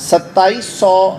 2700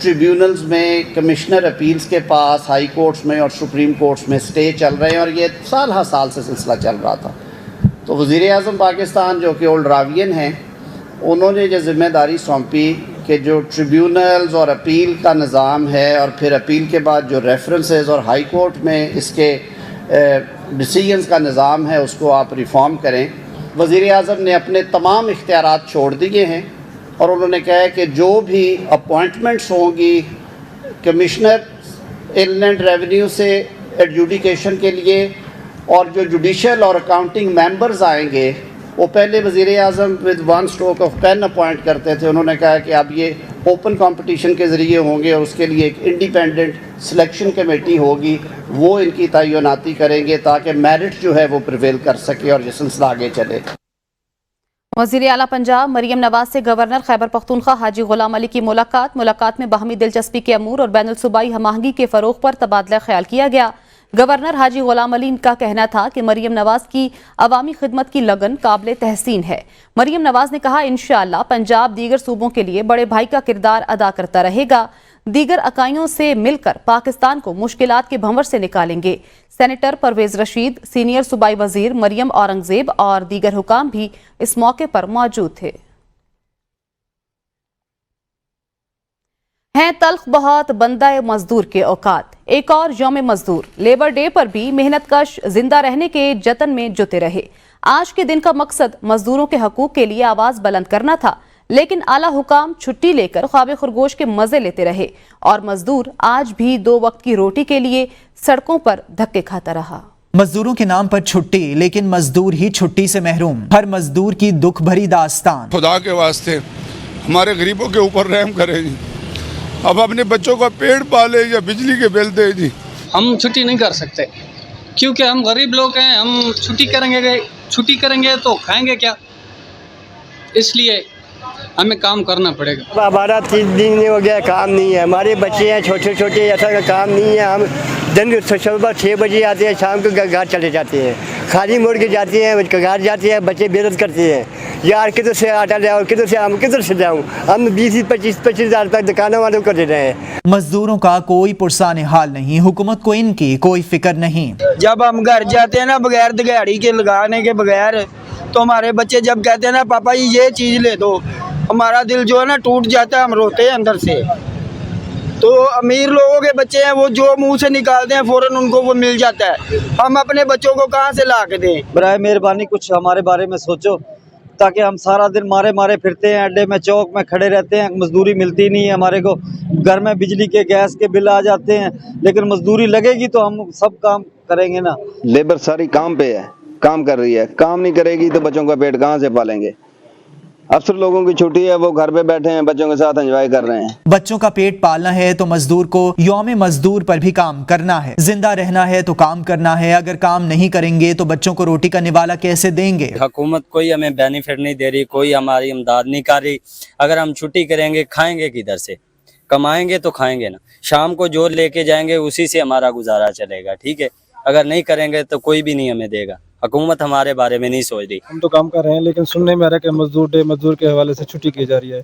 tribunals میں، commissioner appeals کے پاس، high courts میں اور سپریم کورٹس میں اسٹے چل رہے ہیں، اور یہ سال ہر سال سے سلسلہ چل رہا تھا. تو وزیر اعظم پاکستان جو کہ اولڈ راوین ہیں، انہوں نے یہ ذمہ داری سونپی کہ جو ٹریبیونلز اور اپیل کا نظام ہے، اور پھر اپیل کے بعد جو ریفرنسز اور ہائی کورٹ میں اس کے ڈیسیژنز کا نظام ہے، اس کو آپ ریفارم کریں. وزیر اعظم نے اپنے تمام اختیارات چھوڑ دیے ہیں، اور انہوں نے کہا ہے کہ جو بھی اپوائنٹمنٹس ہوں گی کمشنر انلینڈ ریونیو سے ایڈجوڈیکیشن کے لیے، اور جو جوڈیشل اور اکاؤنٹنگ ممبرز آئیں گے، وہ پہلے وزیر اعظم with one stroke of pen appoint کرتے تھے. انہوں نے کہا کہ اب یہ اوپن کمپٹیشن کے ذریعے ہوں گے، اور اس کے لیے ایک انڈیپینڈنٹ سلیکشن کمیٹی ہوگی، وہ ان کی تعیناتی کریں گے تاکہ میرٹ جو ہے وہ پریویل کر سکے اور یہ سلسلہ آگے چلے. وزیر اعلیٰ پنجاب مریم نواز سے گورنر خیبر پختونخوا حاجی غلام علی کی ملاقات میں باہمی دلچسپی کے امور اور بین الصوبائی ہم آہنگی کے فروغ پر تبادلہ خیال کیا گیا. گورنر حاجی غلام علی کا کہنا تھا کہ مریم نواز کی عوامی خدمت کی لگن قابل تحسین ہے. مریم نواز نے کہا انشاءاللہ پنجاب دیگر صوبوں کے لیے بڑے بھائی کا کردار ادا کرتا رہے گا. دیگر اکائیوں سے مل کر پاکستان کو مشکلات کے بھنور سے نکالیں گے. سینیٹر پرویز رشید، سینئر صوبائی وزیر مریم اورنگزیب اور دیگر حکام بھی اس موقع پر موجود تھے. ہیں تلخ بہت بندہ مزدور کے اوقات. ایک اور یوم مزدور لیبر ڈے پر بھی محنت کش زندہ رہنے کے جتن میں جتے رہے. آج کے دن کا مقصد مزدوروں کے حقوق کے لیے آواز بلند کرنا تھا، لیکن اعلیٰ حکام چھٹی لے کر خواب خرگوش کے مزے لیتے رہے اور مزدور آج بھی 2 وقت کی روٹی کے لیے سڑکوں پر دھکے کھاتا رہا. مزدوروں کے نام پر چھٹی، لیکن مزدور ہی چھٹی سے محروم. ہر مزدور کی دکھ بھری داستان. خدا کے واسطے ہمارے غریبوں کے اوپر رحم کرے جی. اب اپنے بچوں کا پیٹ پالے یا بجلی کے بل دے جی. ہم چھٹی نہیں کر سکتے کیونکہ ہم غریب لوگ ہیں. ہم چھٹی کریں گے تو کھائیں گے کیا؟ اس لیے ہمیں کام کرنا پڑے گا. ہمارا 3 دن ہو گیا کام نہیں ہے. ہمارے بچے ہیں چھوٹے چھوٹے، ایسا کا کام نہیں ہے. ہم دن صبح 6 بجے آتے ہیں، شام کو گھر چلے جاتے ہیں، خالی موڑ کے جاتے ہیں، گھر جاتے ہیں، بچے محنت کرتے ہیں. یار کدھر سے آٹا لے آؤ، کدھر سے لاؤں. ہم 20-25 ہزار تک دکانوں والوں کو دے رہے ہیں. مزدوروں کا کوئی پرسان حال نہیں، حکومت کو ان کی کوئی فکر نہیں. جب ہم گھر جاتے ہیں نا بغیر دہاڑی کے لگانے کے بغیر، تو ہمارے بچے جب کہتے ہیں نا پاپا یہ چیز لے دو، ہمارا دل جو ہے نا ٹوٹ جاتا ہے. ہم روتے ہیں اندر سے. تو امیر لوگوں کے بچے ہیں، وہ جو منہ سے نکالتے ہیں فوراً ان کو وہ مل جاتا ہے. ہم اپنے بچوں کو کہاں سے لا کے دیں؟ برائے مہربانی کچھ ہمارے بارے میں سوچو، تاکہ ہم سارا دن مارے پھرتے ہیں، اڈے میں چوک میں کھڑے رہتے ہیں، مزدوری ملتی نہیں ہے ہمارے کو. گھر میں بجلی کے گیس کے بل آ جاتے ہیں، لیکن مزدوری لگے گی تو ہم سب کام کریں گے نا. لیبر ساری کام پہ ہے، کام کر رہی ہے. کام نہیں کرے گی تو بچوں کا پیٹ کہاں سے پالیں گے؟ افسر لوگوں کی چھٹی ہے، وہ گھر پہ بیٹھے ہیں، بچوں کے ساتھ انجوائے کر رہے ہیں. بچوں کا پیٹ پالنا ہے تو مزدور کو یوم مزدور پر بھی کام کرنا ہے. زندہ رہنا ہے تو کام کرنا ہے. اگر کام نہیں کریں گے تو بچوں کو روٹی کا نوالا کیسے دیں گے؟ حکومت کوئی ہمیں بینیفٹ نہیں دے رہی، کوئی ہماری امداد نہیں کر رہی. اگر ہم چھٹی کریں گے کھائیں گے کدھر سے؟ کمائیں گے تو کھائیں گے نا. شام کو جو لے کے جائیں گے اسی سے ہمارا گزارا چلے گا. ٹھیک ہے، اگر نہیں کریں گے تو کوئی بھی نہیں ہمیں دے گا. حکومت ہمارے بارے میں نہیں سوچ رہی. ہم تو کام کر رہے ہیں، لیکن سننے میں آ رہا ہے کہ مزدور کے حوالے سے چھٹی کی جا رہی ہے.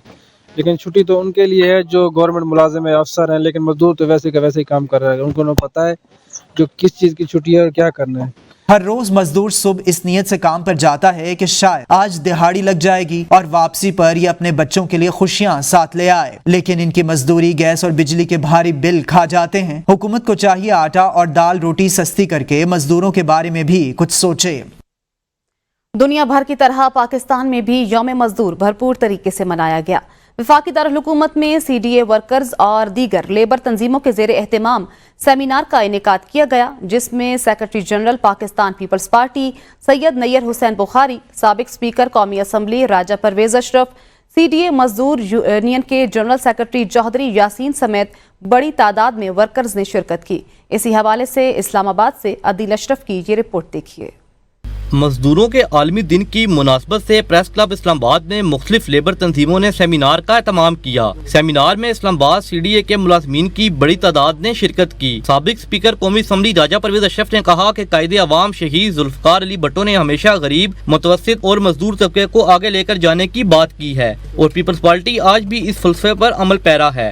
لیکن چھٹی تو ان کے لیے ہے جو گورنمنٹ ملازم ہے، افسر ہیں، لیکن مزدور تو ویسے کا ویسے ہی کام کر رہا ہے. ان کو نہ پتہ ہے جو کس چیز کی چھٹی ہے اور کیا کرنا ہے. ہر روز مزدور صبح اس نیت سے کام پر جاتا ہے کہ شاید آج دہاڑی لگ جائے گی اور واپسی پر یہ اپنے بچوں کے لیے خوشیاں ساتھ لے آئے. لیکن ان کی مزدوری گیس اور بجلی کے بھاری بل کھا جاتے ہیں. حکومت کو چاہیے آٹا اور دال روٹی سستی کر کے مزدوروں کے بارے میں بھی کچھ سوچے. دنیا بھر کی طرح پاکستان میں بھی یوم مزدور بھرپور طریقے سے منایا گیا. وفاقی دارالحکومت میں CDA ورکرز اور دیگر لیبر تنظیموں کے زیر اہتمام سیمینار کا انعقاد کیا گیا، جس میں secretary general Pakistan peoples party Syed Nayyar Hussain Bukhari, سابق اسپیکر قومی اسمبلی راجہ پرویز اشرف، CDA مزدور یونین کے جنرل سیکرٹری چودھری یاسین سمیت بڑی تعداد میں ورکرز نے شرکت کی. اسی حوالے سے اسلام آباد سے عدیل اشرف کی یہ رپورٹ دیکھیے. مزدوروں کے عالمی دن کی مناسبت سے پریس کلب اسلام آباد میں مختلف لیبر تنظیموں نے سیمینار کا اہتمام کیا. سیمینار میں اسلام آباد CDA کے ملازمین کی بڑی تعداد نے شرکت کی. سابق اسپیکر قومی اسمبلی راجہ پرویز اشرف نے کہا کہ قائد عوام شہید ذوالفقار علی بھٹو نے ہمیشہ غریب، متوسط اور مزدور طبقے کو آگے لے کر جانے کی بات کی ہے اور پیپلز پارٹی آج بھی اس فلسفے پر عمل پیرا ہے.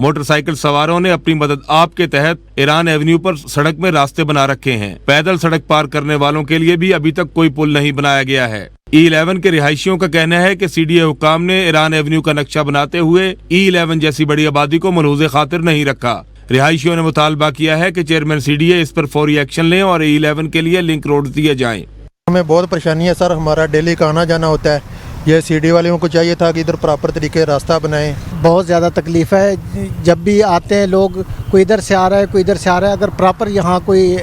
موٹر سائیکل سواروں نے اپنی مدد آپ کے تحت ایران ایونیو پر سڑک میں راستے بنا رکھے ہیں. پیدل سڑک پار کرنے والوں کے لیے بھی ابھی تک کوئی پل نہیں بنایا گیا ہے. E11 کے رہائشیوں کا کہنا ہے کہ CDA حکام نے ایران ایونیو کا نقشہ بناتے ہوئے E11 جیسی بڑی آبادی کو ملحوظ خاطر نہیں رکھا. رہائشیوں نے مطالبہ کیا ہے کہ چیئرمین CDA اس پر فوری ایکشن لیں اور E11 کے لیے لنک روڈ دیے جائیں. ہمیں بہت پریشانی ہے سر, ہمارا ڈیلی کا آنا جانا ہوتا ہے. یہ CDA والوں کو چاہیے تھا کہ ادھر پراپر طریقے راستہ بنائیں. بہت زیادہ تکلیف ہے, جب بھی آتے ہیں لوگ, کوئی ادھر سے آ رہا ہے کوئی ادھر سے آ رہا ہے, اگر پراپر یہاں کوئی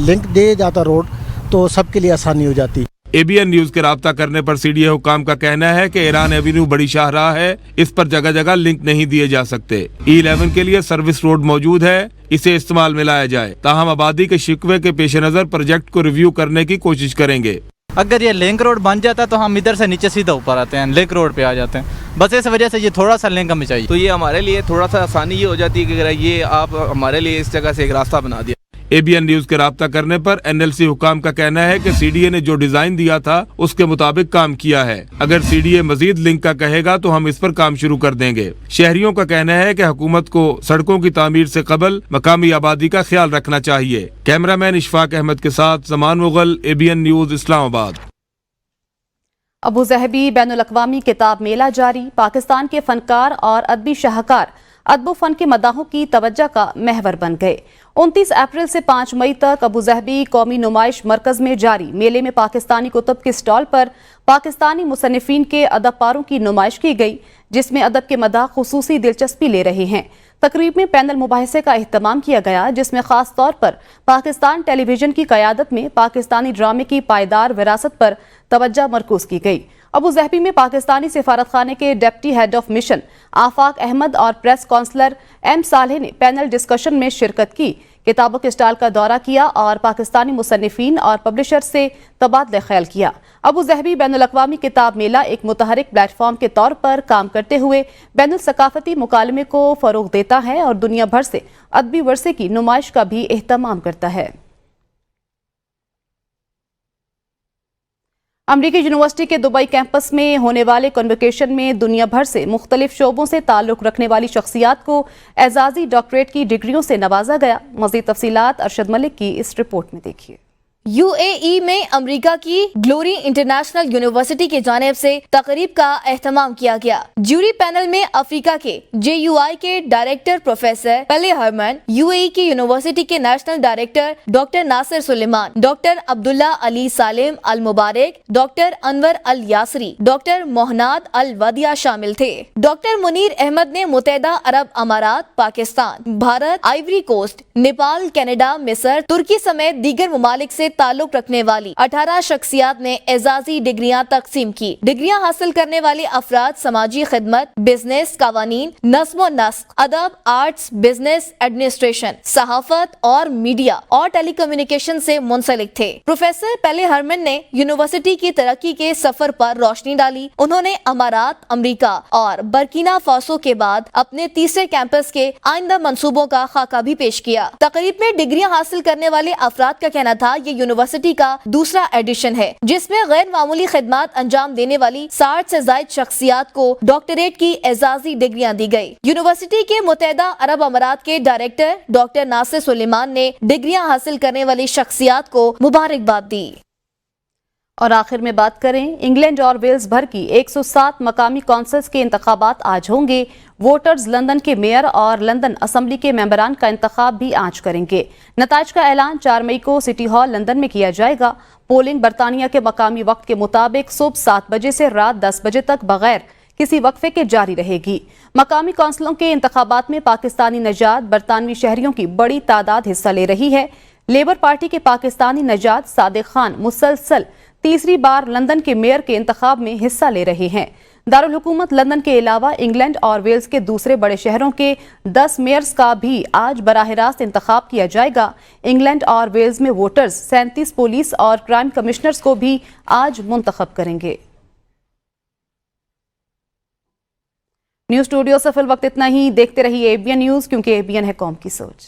لنک دے جاتا روڈ تو سب کے لیے آسانی ہو جاتی. ABN نیوز کے رابطہ کرنے پر CDA حکام کا کہنا ہے کہ ایران ایونیو بڑی شاہراہ ہے, اس پر جگہ جگہ لنک نہیں دیے جا سکتے. E11 کے لیے سروس روڈ موجود ہے, اسے استعمال میں لایا جائے. تاہم آبادی کے شکوے کے پیش نظر پروجیکٹ کو ریویو کرنے کی کوشش کریں گے. اگر یہ لنک روڈ بن جاتا ہے تو ہم ادھر سے نیچے سیدھا اوپر آتے ہیں, لنک روڈ پہ آ جاتے ہیں. بس اس وجہ سے یہ تھوڑا سا لنک ہمیں چاہیے. تو یہ ہمارے لیے تھوڑا سا آسانی یہ ہو جاتی ہے کہ اگر یہ آپ ہمارے لیے اس جگہ سے ایک راستہ بنا دیا. ABN نیوز کے رابطہ کرنے پر NLC حکام کا کہنا ہے کہ CDA نے جو ڈیزائن دیا تھا اس کے مطابق کام کیا ہے. اگر CDA مزید لنک کا کہے گا تو ہم اس پر کام شروع کر دیں گے. شہریوں کا کہنا ہے کہ حکومت کو سڑکوں کی تعمیر سے قبل مقامی آبادی کا خیال رکھنا چاہیے. کیمرہ مین اشفاق احمد کے ساتھ زمان مغل, ABN نیوز, اسلام آباد. ابوظہبی بین الاقوامی کتاب میلہ جاری. پاکستان کے فنکار اور ادبی شاہکار ادب و فن کے مداحوں کی توجہ کا محور بن گئے. 29 اپریل سے 5 مئی تک ابوظہبی قومی نمائش مرکز میں جاری میلے میں پاکستانی کتب کے سٹال پر پاکستانی مصنفین کے ادب پاروں کی نمائش کی گئی, جس میں ادب کے مداح خصوصی دلچسپی لے رہے ہیں. تقریب میں پینل مباحثے کا اہتمام کیا گیا, جس میں خاص طور پر پاکستان ٹیلی ویژن کی قیادت میں پاکستانی ڈرامے کی پائیدار وراثت پر توجہ مرکوز کی گئی. ابوظہبی میں پاکستانی سفارت خانے کے ڈپٹی ہیڈ آف مشن آفاق احمد اور پریس کونسلر M صالح نے پینل ڈسکشن میں شرکت کی, کتابوں کے سٹال کا دورہ کیا اور پاکستانی مصنفین اور پبلشر سے تبادلہ خیال کیا. ابوظہبی بین الاقوامی کتاب میلہ ایک متحرک پلیٹ فارم کے طور پر کام کرتے ہوئے بین الثقافتی مکالمے کو فروغ دیتا ہے اور دنیا بھر سے ادبی ورثے کی نمائش کا بھی اہتمام کرتا ہے. امریکی یونیورسٹی کے دبئی کیمپس میں ہونے والے کنوکیشن میں دنیا بھر سے مختلف شعبوں سے تعلق رکھنے والی شخصیات کو اعزازی ڈاکٹریٹ کی ڈگریوں سے نوازا گیا. مزید تفصیلات ارشد ملک کی اس رپورٹ میں دیکھیے. UAE میں امریکہ کی گلوری انٹرنیشنل یونیورسٹی کی جانب سے تقریب کا اہتمام کیا گیا. جوری پینل میں افریقہ کے JUI کے ڈائریکٹر پروفیسر پیلے ہرمن, UAE کی یونیورسٹی کے نیشنل ڈائریکٹر ڈاکٹر ناصر سلیمان, ڈاکٹر عبداللہ علی سالم المبارک, ڈاکٹر انور الیاسری, ڈاکٹر موہناد الودیع شامل تھے. ڈاکٹر منیر احمد نے متحدہ عرب امارات, Pakistan, Bharat, Ivory Coast, Nepal, Canada, مصر, ترکی سمیت دیگر ممالک سے تعلق رکھنے والی 18 شخصیات نے اعزازی ڈگریاں تقسیم کی. ڈگریاں حاصل کرنے والے افراد سماجی خدمت, بزنس, قوانین, نظم و نسق, ادب, آرٹس, بزنس ایڈمنسٹریشن, صحافت اور میڈیا اور ٹیلی کمیونیکیشن سے منسلک تھے. پروفیسر پیلے ہرمن نے یونیورسٹی کی ترقی کے سفر پر روشنی ڈالی. انہوں نے امارات, امریکہ اور برکینا فاسو کے بعد اپنے تیسرے کیمپس کے آئندہ منصوبوں کا خاکہ بھی پیش کیا. تقریب میں ڈگریاں حاصل کرنے والے افراد کا کہنا تھا یہ یونیورسٹی کا دوسرا ایڈیشن ہے جس میں غیر معمولی خدمات انجام دینے والی 60 سے زائد شخصیات کو ڈاکٹریٹ کی اعزازی ڈگریاں دی گئی. یونیورسٹی کے متحدہ عرب امارات کے ڈائریکٹر ڈاکٹر ناصر سلیمان نے ڈگریاں حاصل کرنے والی شخصیات کو مبارکباد دی. اور آخر میں بات کریں, انگلینڈ اور ویلز بھر کی 107 مقامی کونسلز کے انتخابات آج ہوں گے. ووٹرز لندن کے میئر اور لندن اسمبلی کے ممبران کا انتخاب بھی آج کریں گے. نتائج کا اعلان 4 مئی کو سٹی ہال لندن میں کیا جائے گا. پولنگ برطانیہ کے مقامی وقت کے مطابق صبح 7 بجے سے رات 10 بجے تک بغیر کسی وقفے کے جاری رہے گی. مقامی کونسلوں کے انتخابات میں پاکستانی نژاد برطانوی شہریوں کی بڑی تعداد حصہ لے رہی ہے. لیبر پارٹی کے پاکستانی نژاد صادق خان مسلسل تیسری بار لندن کے میئر کے انتخاب میں حصہ لے رہے ہیں. دارالحکومت لندن کے علاوہ انگلینڈ اور ویلز کے دوسرے بڑے شہروں کے 10 میئرز کا بھی آج براہ راست انتخاب کیا جائے گا. انگلینڈ اور ویلز میں ووٹرز 37 پولیس اور کرائم کمشنرز کو بھی آج منتخب کریں گے. نیوز اسٹوڈیو سے فی الوقت اتنا ہی. دیکھتے رہیے ABN نیوز, کیونکہ ABN ہے قوم کی سوچ.